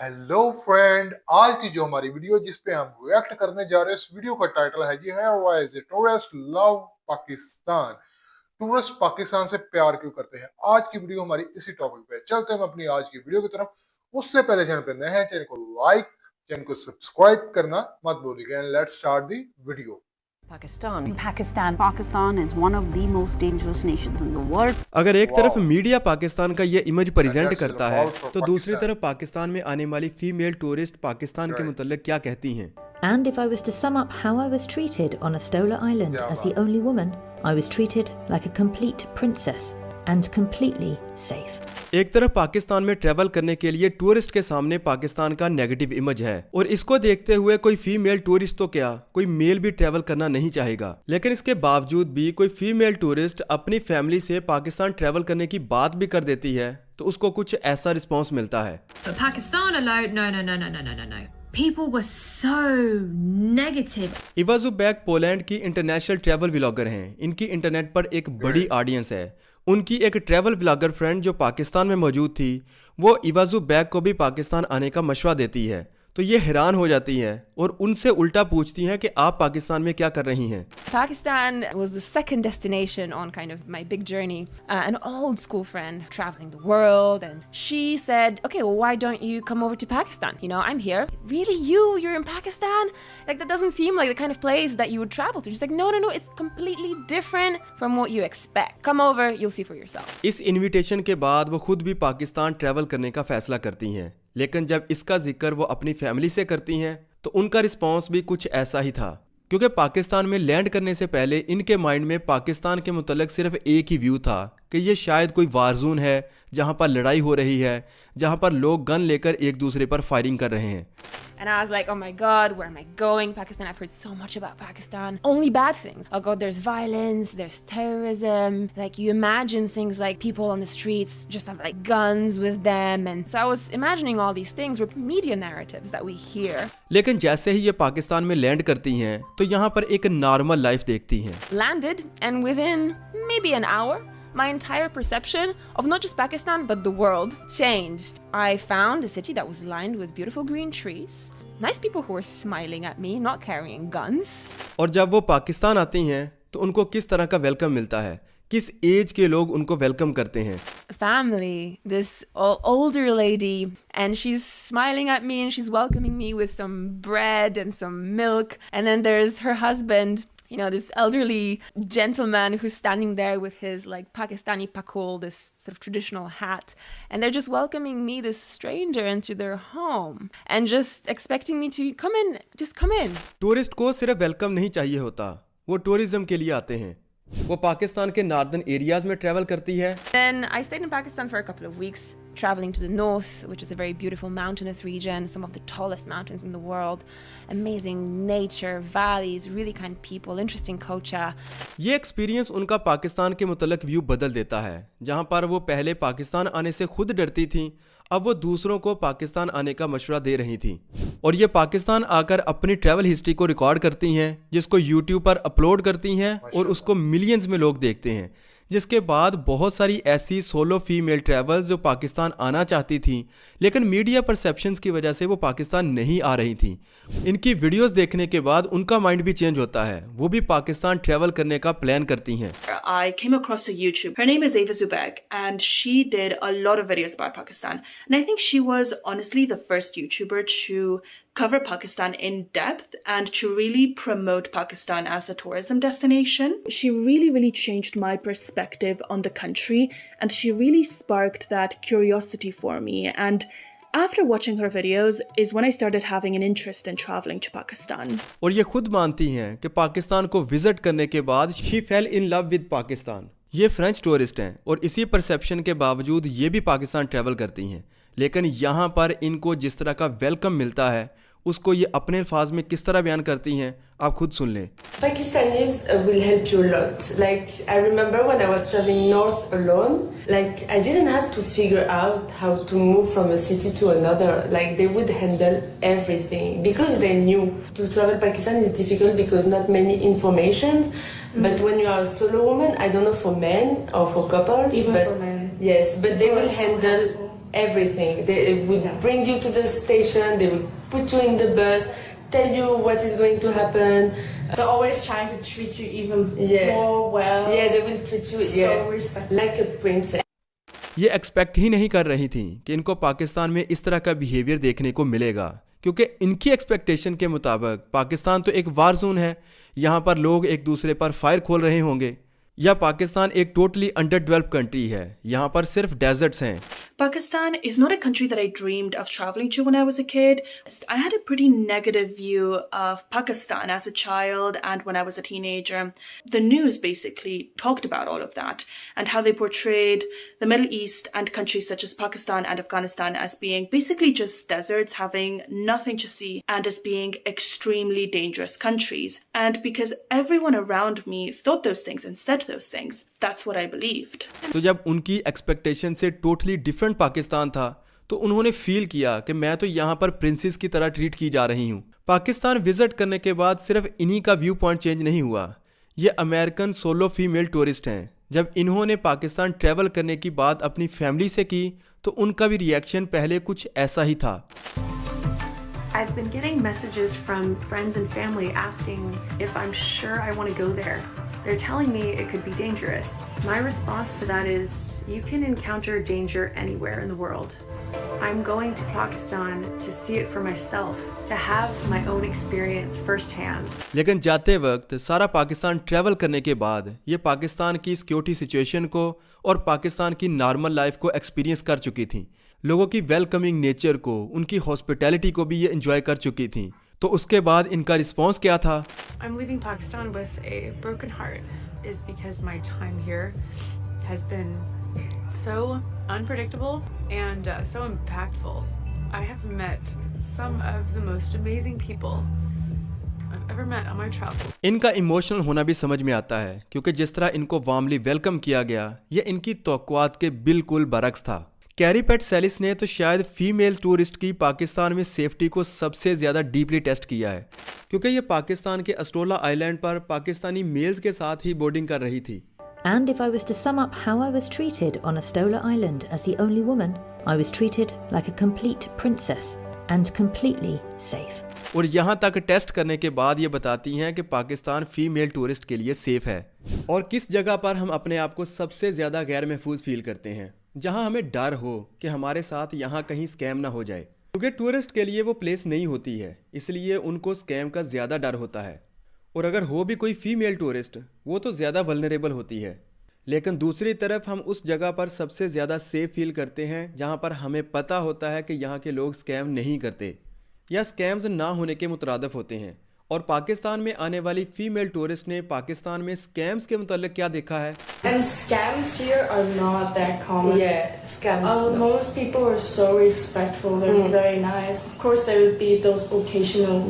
Hello friend, आज की जो हमारी वीडियो जिस पे हम रिएक्ट करने जा रहे हैं, इस वीडियो का टाइटल है जी है why is tourist love Pakistan. Tourist Pakistan से प्यार क्यों करते हैं। आज की वीडियो हमारी इसी टॉपिक पे है। चलते हैं हम अपनी आज की वीडियो की तरफ। उससे पहले चैनल पे नए हैं, चैनल को लाइक, चैनल को सब्सक्राइब करना मत भूलिएगा। And let's start the video. Pakistan is one of the most dangerous nations in the world. अगर एक तरफ मीडिया पाकिस्तान का ये इमेज प्रेजेंट करता है तो दूसरी तरफ पाकिस्तान में आने वाली फीमेल टूरिस्ट पाकिस्तान के मुतल्लिक क्या कहती हैं। And if I was to sum up how I was treated on Astola Island as the only woman, I was treated like a complete princess and completely safe. एक तरफ पाकिस्तान में ट्रैवल करने के लिए टूरिस्ट के सामने पाकिस्तान का नेगेटिव इमेज है और इसको देखते हुए कोई फीमेल टूरिस्ट तो क्या कोई मेल भी ट्रैवल करना नहीं चाहेगा, लेकिन इसके बावजूद भी कोई फीमेल टूरिस्ट अपनी फैमिली से पाकिस्तान ट्रैवल करने की बात भी कर देती है तो उसको कुछ ऐसा रिस्पॉन्स मिलता है। But Pakistan alone, no. People were so negative. इवाजू बैग पोलैंड की इंटरनेशनल ट्रैवल व्लॉगर हैं। इनकी इंटरनेट पर एक बड़ी ऑडियंस है। उनकी एक ट्रैवल व्लॉगर फ्रेंड जो पाकिस्तान में मौजूद थी वो इवाजू बैग को भी पाकिस्तान आने का मशवरा देती है तो ये हैरान हो जाती हैं और उनसे उल्टा पूछती हैं कि आप पाकिस्तान में क्या कर रही हैं। Pakistan was the second destination on kind of my big journey. An old school friend traveling the world, and she said, okay, well, why don't you come over to Pakistan? You know, I'm here. Really? You're in Pakistan? Like, that doesn't seem like the kind of place that you would travel to. She's like, no, it's completely different from what you expect. Come over, you'll see for yourself. इस invitation के बाद वो खुद भी Pakistan travel करने का फैसला करती हैं, लेकिन जब इसका जिक्र वो अपनी फैमिली से करती हैं तो उनका रिस्पॉन्स भी कुछ ऐसा ही था, क्योंकि पाकिस्तान में लैंड करने से पहले इनके माइंड में पाकिस्तान के मुतल्लिक सिर्फ एक ही व्यू था कि ये शायद कोई वारजोन है जहां पर लड़ाई हो रही है, जहां पर लोग गन लेकर एक दूसरे पर फायरिंग कर रहे हैं। And I was like, oh my God, where am I going? Pakistan, I've heard so much about Pakistan. Only bad things. Oh God, there's violence, there's terrorism. Like, you imagine things like people on the streets just have like guns with them. And so I was imagining all these things were media narratives that we hear. लेकिन जैसे ही ये पाकिस्तान में land करती हैं तो यहाँ पर एक नॉर्मल लाइफ देखती हैं। Landed, and within maybe an hour, my entire perception of not just Pakistan but the world changed. I found a city that was lined with beautiful green trees, nice people who were smiling at me, not carrying guns. और जब वो पाकिस्तान आती हैं तो उनको किस तरह का वेलकम मिलता है, किस एज के लोग उनको वेलकम करते हैं। Family, this older lady, and she's smiling at me and she's welcoming me with some bread and some milk. And then there's her husband, you know, this elderly gentleman who's standing there with his like Pakistani pakol, this sort of traditional hat, and they're just welcoming me, this stranger, into their home and just expecting me to come in, just come in. Tourist को सिर्फ welcome नहीं चाहिए होता, वो tourism के लिए आते हैं। वो पाकिस्तान के नॉर्दर्न एरियाज में ट्रैवल करती है। Then I stayed in Pakistan for a couple of weeks, traveling to the north, which is a very beautiful mountainous region, some of the tallest mountains in the world, amazing nature, valleys, really kind people, interesting culture. ये experience उनका पाकिस्तान के मुतल्लिक view बदल देता है। जहाँ पर वो पहले पाकिस्तान आने से खुद डरती थी, अब वो दूसरों को पाकिस्तान आने का मशवरा दे रही थी और ये पाकिस्तान आकर अपनी ट्रैवल हिस्ट्री को रिकॉर्ड करती हैं, जिसको यूट्यूब पर अपलोड करती हैं और उसको मिलियंस में लोग देखते हैं। जिसके बाद बहुत सारी ऐसी सोलो फीमेल ट्रैवल्स जो पाकिस्तान आना चाहती थी लेकिन मीडिया परसेप्शंस की वजह से वो पाकिस्तान नहीं आ रही थी, इनकी वीडियोस देखने के बाद उनका माइंड भी चेंज होता है, वो भी पाकिस्तान ट्रैवल करने का प्लान करती हैं। I came across a YouTube. Her name is Eva Zubek, and she did a lot of videos about Pakistan. And I think she was honestly the first YouTuber to cover Pakistan in depth and to really promote Pakistan as a tourism destination. She really changed my perspective on the country, and she really sparked that curiosity for me. And after watching her videos is when I started having an interest in traveling to Pakistan. और ये खुद मानती हैं कि पाकिस्तान को visit करने के बाद she fell in love with Pakistan. ये फ्रेंच टूरिस्ट हैं और इसी परसेप्शन के बावजूद ये भी पाकिस्तान ट्रैवल करती हैं, लेकिन यहाँ पर इनको जिस तरह का वेलकम मिलता है उसको ये अपने अल्फाज में किस तरह बयान करती हैं, आप खुद सुन लें। Pakistanis will help you a lot. Like, I remember when I was traveling north alone, like, I didn't have to figure out how to move from a city to another. Like, they would handle everything because they knew. To travel Pakistan is difficult because not many informations. But when you are a solo woman, I don't know for men or for couples. Even but for men. Yes, but they will handle everything. They would bring you to the station, they would put you in the bus, tell you what is going to happen. So always trying to treat you even more well. Yeah, they will treat you so respectful. like a princess. ये expect ही नहीं कर रही थी कि इनको पाकिस्तान में इस तरह का बिहेवियर देखने को मिलेगा, क्योंकि इनकी एक्सपेक्टेशन के मुताबिक पाकिस्तान तो एक वार जोन है, यहाँ पर लोग एक दूसरे पर फायर खोल रहे होंगे, या पाकिस्तान एक टोटली अंडर डेवलप्ड कंट्री है, यहाँ पर सिर्फ डेजर्ट्स हैं. Pakistan is not a country that I dreamed of traveling to when I was a kid. I had a pretty negative view of Pakistan as a child and when I was a teenager. The news basically talked about all of that and how they portrayed the Middle East and countries such as Pakistan and Afghanistan as being basically just deserts, having nothing to see, and as being extremely dangerous countries. And because everyone around me thought those things and said those things, that's what I believed. तो जब उनकी expectation से totally different Pakistan था तो उन्होंने feel किया कि मैं तो यहाँ पर प्रिंसेस की तरह ट्रीट की जा रही हूँ. पाकिस्तान विजिट करने के बाद सिर्फ इन्हीं का व्यू पॉइंट चेंज नहीं हुआ. ये अमेरिकन सोलो फीमेल टूरिस्ट हैं. जब इन्होंने पाकिस्तान ट्रैवल करने की बात अपनी फैमिली से की तो उनका भी रिएक्शन पहले कुछ ऐसा ही था. I've been getting messages from friends and family asking if I'm sure I want to go there. They're telling me it could be dangerous. My response to that is, you can encounter danger anywhere in the world. I'm going to Pakistan to see it for myself, to have my own experience firsthand. लेकिन जाते वक्त सारा Pakistan travel करने के बाद ये पाकिस्तान की security situation को और पाकिस्तान की नॉर्मल लाइफ को एक्सपीरियंस कर चुकी थी. लोगों की वेलकमिंग नेचर को, उनकी हॉस्पिटैलिटी को भी ये एंजॉय कर चुकी थी. तो उसके बाद इनका रिस्पॉन्स क्या था? I'm leaving Pakistan with a broken heart is because my time here has been so unpredictable and so impactful. I have met some of the most amazing people I've ever met on my travels. इनका emotional होना भी समझ में आता है, क्योंकि जिस तरह इनको वार्मली वेलकम किया गया ये इनकी तवक्कुआत के बिल्कुल बरक्स था. कैरी पेट सेलिस ने तो शायद फीमेल टूरिस्ट की पाकिस्तान में सेफ्टी को सबसे ज़्यादा डीपली टेस्ट किया है, क्योंकि ये पाकिस्तान के अस्टोला आइलैंड पर पाकिस्तानी मेल्स के साथ ही बोर्डिंग कर रही थी. And if I was to sum up how I was treated on Astola Island as the only woman, I was treated like a complete princess and completely safe. और यहाँ तक test करने के बाद ये बताती हैं कि पाकिस्तान फीमेल टूरिस्ट के लिए सेफ है. और किस जगह पर हम अपने आप को सबसे ज़्यादा गैर महफूज फील करते हैं, जहां हमें डर हो कि हमारे साथ यहाँ कहीं स्कैम ना हो जाए, क्योंकि टूरिस्ट के लिए वो प्लेस नहीं होती है, इसलिए उनको स्कैम का ज़्यादा डर होता है. और अगर हो भी कोई फीमेल टूरिस्ट, वो तो ज़्यादा वल्नरेबल होती है. लेकिन दूसरी तरफ हम उस जगह पर सबसे ज़्यादा सेफ फील करते हैं जहाँ पर हमें पता होता है कि यहाँ के लोग स्कैम नहीं करते या स्कैम्स ना होने के मुतरादिफ होते हैं. और पाकिस्तान में आने वाली फीमेल टूरिस्ट ने पाकिस्तान में स्कैम्स के मुतालिक क्या देखा है? And scams here are not that common. Yeah, scams. Most people are so respectful. They're very nice. Of course, there would be those occasional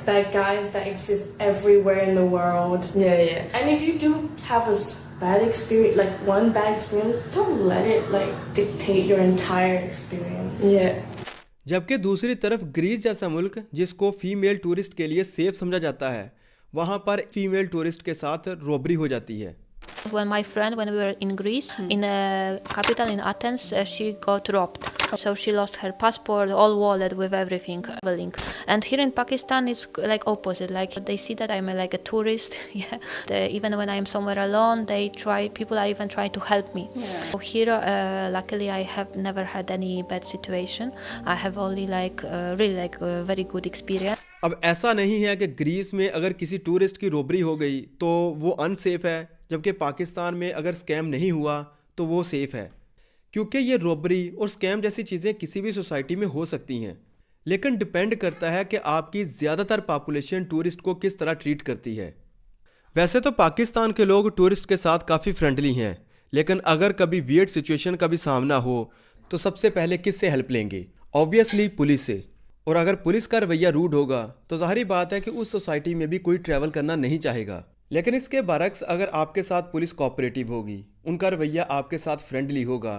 bad guys that exist everywhere in the world. Yeah. And if you do have a bad experience, like one bad experience, don't let it like dictate your entire experience. Yeah. जबकि दूसरी तरफ Greece जैसा मुल्क जिसको female tourist के लिए safe समझा जाता है, वहाँ पर फीमेल टूरिस्ट के साथ रॉबरी हो जाती है. When my friend, when we were in Greece, in the capital in Athens, she got robbed. So she lost her passport, all wallet with everything. And here in Pakistan, it's like opposite. Like they see that I'm like a tourist. Yeah. Even when I'm somewhere alone, people are even trying to help me. Yeah. So here, luckily, I have never had any bad situation. I have only really a very good experience. अब ऐसा नहीं है कि Greece में अगर किसी tourist की robbery हो गई तो वो अनसेफ है, जबकि पाकिस्तान में अगर स्कैम नहीं हुआ तो वो सेफ है, क्योंकि ये रॉबरी और स्कैम जैसी चीज़ें किसी भी सोसाइटी में हो सकती हैं. लेकिन डिपेंड करता है कि आपकी ज़्यादातर पॉपुलेशन टूरिस्ट को किस तरह ट्रीट करती है. वैसे तो पाकिस्तान के लोग टूरिस्ट के साथ काफ़ी फ्रेंडली हैं, लेकिन अगर कभी वियर्ड सिचुएशन का भी सामना हो तो सबसे पहले किससे हेल्प लेंगे? ऑब्वियसली पुलिस से. और अगर पुलिस का रवैया रूड होगा तो ज़ाहिर बात है कि उस सोसाइटी में भी कोई ट्रैवल करना नहीं चाहेगा. लेकिन इसके बरक्स अगर आपके साथ पुलिस कोऑपरेटिव होगी, उनका रवैया आपके साथ फ्रेंडली होगा,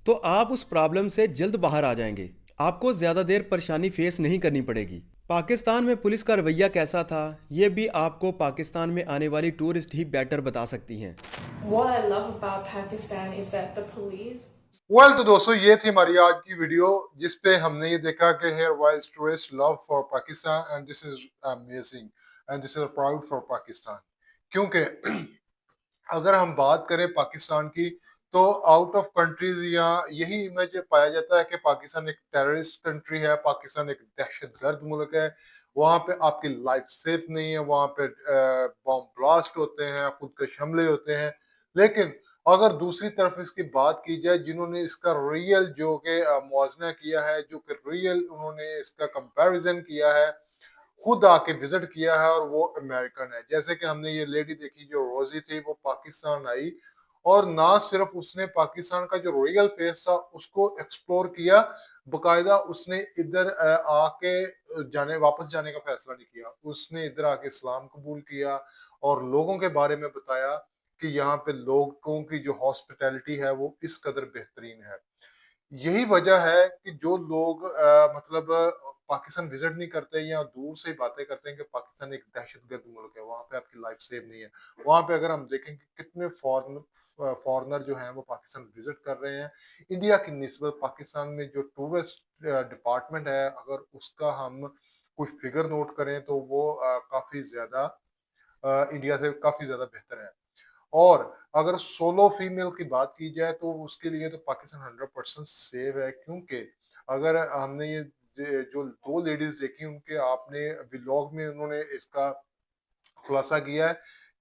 तो आप उस प्रॉब्लम से जल्द बाहर आ जाएंगे. आपको ज़्यादा देर परेशानी फेस नहीं करनी पड़ेगी. पाकिस्तान में पुलिस का रवैया कैसा था, ये भी आपको पाकिस्तान में आने वाली टूरिस्ट ही बेटर बता सकती हैं. What I love about Pakistan is that the police well तो दोस्तों ये थी हमारी आज की वीडियो जिस पे हमने ये देखा कि here wise tourist love for Pakistan and this is amazing and this is proud for Pakistan क्योंकि अगर हम बात करें पाकिस्तान की तो आउट ऑफ कंट्रीज यहाँ यही इमेज पाया जाता है कि पाकिस्तान एक टेररिस्ट कंट्री है, पाकिस्तान एक दहशतगर्द मुल्क है, वहाँ पे आपकी लाइफ सेफ नहीं है, वहाँ पे बॉम्ब ब्लास्ट होते हैं, खुदकश हमले होते हैं। लेकिन अगर दूसरी तरफ इसकी बात की जाए जिन्होंने इसका रियल जो कि मुआवजा किया है, जो कि रियल उन्होंने इसका कंपैरिजन किया है, खुद आके विजिट किया है और वो अमेरिकन है। जैसे कि हमने ये लेडी देखी जो रोजी थी, वो पाकिस्तान आई और ना सिर्फ उसने पाकिस्तान का जो रियल फेस था उसको एक्सप्लोर किया, बकायदा उसने इधर आके वापस जाने का फैसला नहीं किया, उसने इधर आके इस्लाम कबूल किया और लोगों के बारे में बताया कि यहाँ पे लोगों की जो हॉस्पिटैलिटी है वो इस कदर बेहतरीन है। यही वजह है कि जो लोग मतलब पाकिस्तान विजिट नहीं करते या दूर से ही बातें करते हैं कि पाकिस्तान एक दहशतगर्द मुल्क है, वहां पे आपकी लाइफ सेफ नहीं है। वहां पे अगर हम देखें कि कितने फॉरनर जो हैं वो पाकिस्तान विजिट कर रहे हैं, इंडिया की निस्बत पाकिस्तान में जो टूरिस्ट डिपार्टमेंट है अगर उसका हम कोई फिगर नोट करें तो वो काफी ज्यादा इंडिया से काफी ज्यादा बेहतर है। और अगर सोलो फीमेल की बात की जाए तो उसके लिए तो पाकिस्तान 100% सेफ है, क्योंकि अगर हमने ये जो दो लेडीज देखी उनके आपने व्लॉग में उन्होंने इसका खुलासा किया है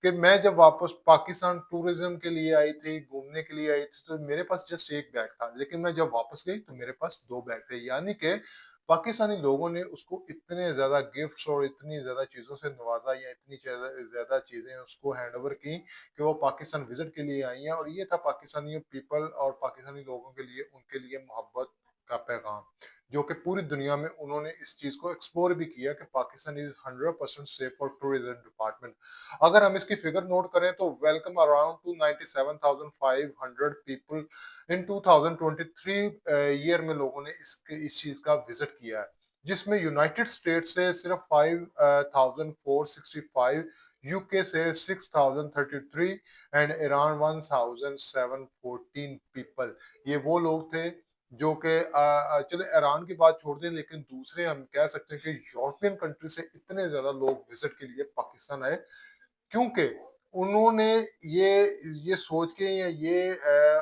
कि मैं जब वापस पाकिस्तान टूरिज्म के लिए आई थी, घूमने के लिए आई थी, तो मेरे पास जस्ट एक बैग था, लेकिन मैं जब वापस गई तो मेरे पास दो बैग थे। यानी कि पाकिस्तानी लोगों ने उसको इतने ज्यादा गिफ्ट्स और इतनी ज्यादा चीजों से नवाजा या इतनी ज्यादा चीजें उसको हैंड ओवर की कि वो पाकिस्तान विजिट के लिए आई हैं। और ये था पाकिस्तानी पीपल और पाकिस्तानी लोगों के लिए उनके लिए मोहब्बत का पैगाम, जो कि पूरी दुनिया में उन्होंने इस चीज को एक्सप्लोर भी किया कि Pakistan is 100% safe for tourism department. अगर हम इसकी फिगर नोट करें तो welcome around two 97,500 people in 2023 year में लोगों ने इस चीज का विजिट किया है, जिसमें यूनाइटेड स्टेट से सिर्फ 5,465, यूके से 6,033 एंड ईरान 1,714 पीपल। ये वो लोग थे जो कि चले ईरान की बात छोड़ दें, लेकिन दूसरे हम कह सकते हैं कि यूरोपियन कंट्री से इतने ज्यादा लोग विजिट के लिए पाकिस्तान आए, क्योंकि उन्होंने ये सोच के या ये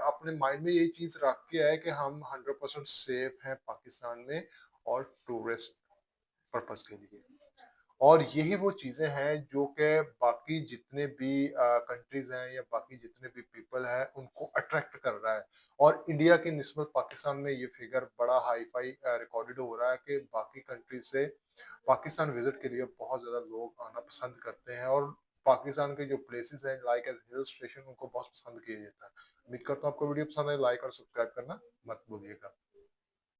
अपने माइंड में ये चीज रख के आए कि हम 100% सेफ हैं पाकिस्तान में और टूरिस्ट पर्पस के लिए। और यही वो चीजें हैं जो कि बाकी जितने भी कंट्रीज हैं या बाकी जितने भी पीपल हैं उनको अट्रैक्ट कर रहा है। और इंडिया की निस्बत पाकिस्तान में ये फिगर बड़ा हाई फाई रिकॉर्डेड हो रहा है कि बाकी कंट्री से पाकिस्तान विजिट के लिए बहुत ज्यादा लोग आना पसंद करते हैं और पाकिस्तान के जो प्लेसेस हैं लाइक एज हिल स्टेशन उनको बहुत पसंद किया जाता है। उम्मीद करता हूँ आपको वीडियो पसंद है, लाइक और सब्सक्राइब करना मत भूलिएगा।